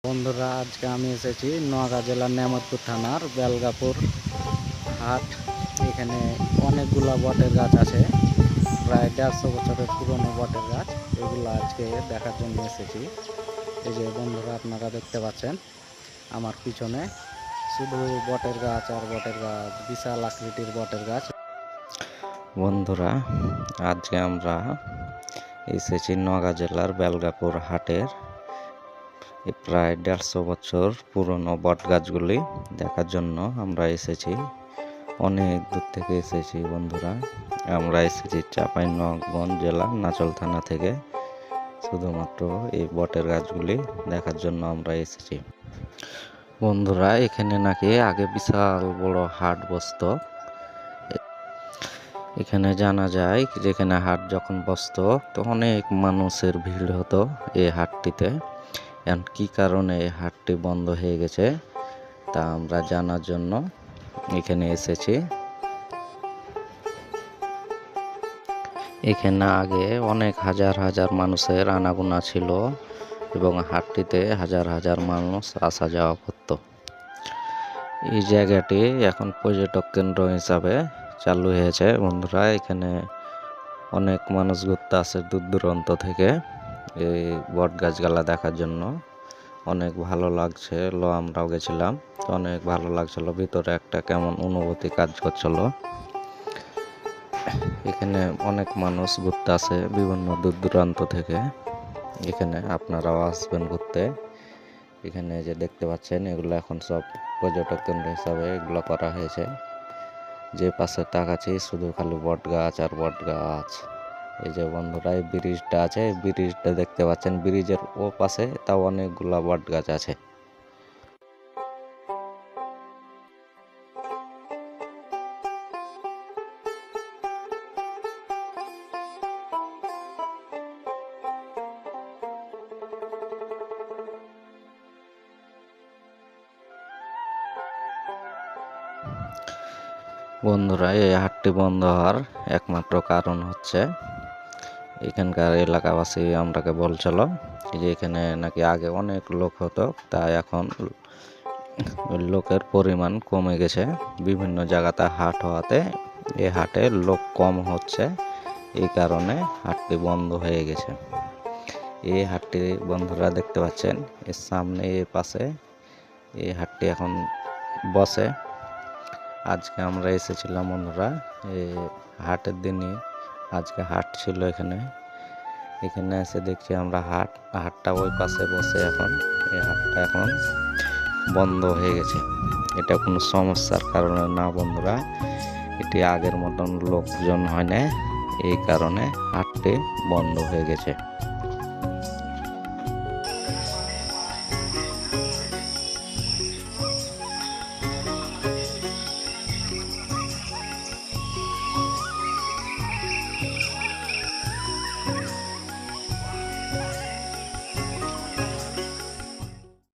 বন্ধুরা, আজকে আমি এসেছি নোয়াগাঁ জেলার নেমাতপুর থানার বেলগাপুর হাট। এখানে অনেকগুলা বটের গাছ আছে, প্রায় 150 বছরের পুরনো বটের গাছ। এগুলো আজকে দেখার জন্য এসেছি। এই যে বন্ধুরা, আপনারা দেখতে পাচ্ছেন আমার পিছনে শুধু বটের গাছ আর বটের গাছ, বিশাল আকৃতির বটের গাছ। বন্ধুরা, আজকে আমরা এসেছি নোয়াগাঁ জেলার বেলগাপুর হাটের প্রায় 150 বছর পুরনো বট গাছগুলি দেখার জন্য আমরা এসেছি। অনেক দূর থেকে এসেছি বন্ধুরা। আমরা এসেছি চাঁপাইনবাবগঞ্জ জেলা নাচল থানা থেকে। শুধুমাত্র এই বটের গাছগুলি দেখার জন্য আমরা এসেছি। বন্ধুরা, এখানে নাকি আগে বিশাল বড় হাট বসতো। এখানে জানা যায় যেখানে হাট যখন বসতো তো অনেক মানুষের ভিড় হতো এই হাটটিতে। এখন কি কারণে এই হাটটি বন্ধ হয়ে গেছে তা আমরা জানার জন্য এখানে এসেছি। এখানে আগে অনেক হাজার হাজার মানুষের আনাগোনা ছিল এবং হাটটিতে হাজার হাজার মানুষ আসা যাওয়া করত। এই জায়গাটি এখন পর্যটক কেন্দ্র হিসাবে চালু হয়েছে। বন্ধুরা, এখানে অনেক মানুষ ঘুরতে আসে দূর দূরান্ত থেকে এই বট গাছগুলা দেখার জন্য। অনেক ভালো লাগছে, আমরাও গেছিলাম, অনেক ভালো লাগছিল। ভিতরে একটা কেমন অনুভূতি কাজ করছিল। এখানে অনেক মানুষ ঘুরতে আসে বিভিন্ন দূর দূরান্ত থেকে। এখানে আপনারাও আসবেন ঘুরতে। এখানে যে দেখতে পাচ্ছেন এগুলো এখন সব পর্যটক কেন্দ্র হিসাবে এগুলো করা হয়েছে। যে পাশে তাকাচ্ছি শুধু খালি বট গাছ আর বট গাছ। এই যে বন্ধুরা, এই ব্রিজটা আছে, এই ব্রিজটা দেখতে পাচ্ছেন, ব্রিজের ও পাশে তাও অনেকগুলা বট গাছ আছে। বন্ধুরা, এই হাটটি বন্ধ হওয়ার একমাত্র কারণ হচ্ছে এখানকার এলাকাবাসী আমরাকে বলছিল যে এখানে নাকি আগে অনেক লোক হতো, তাই এখন লোকের পরিমাণ কমে গেছে। বিভিন্ন জায়গাতে হাট হওয়াতে এই হাটে লোক কম হচ্ছে, এই কারণে হাটটি বন্ধ হয়ে গেছে। এই হাটটি বন্ধুরা দেখতে পাচ্ছেন এর সামনে এর পাশে এই হাটটি এখন বসে। আজকে আমরা এসেছিলাম বন্ধুরা এই হাটের দিনে। আজকে হাট ছিল এখানে এসে দেখছি আমরা হাটটা ওই পাশে বসে। এখন এই হাটটা এখন বন্ধ হয়ে গেছে। এটা কোনো সমস্যার কারণে না বন্ধুরা, এটি আগের মতন লোকজন হয় না, এই কারণে হাটটি বন্ধ হয়ে গেছে।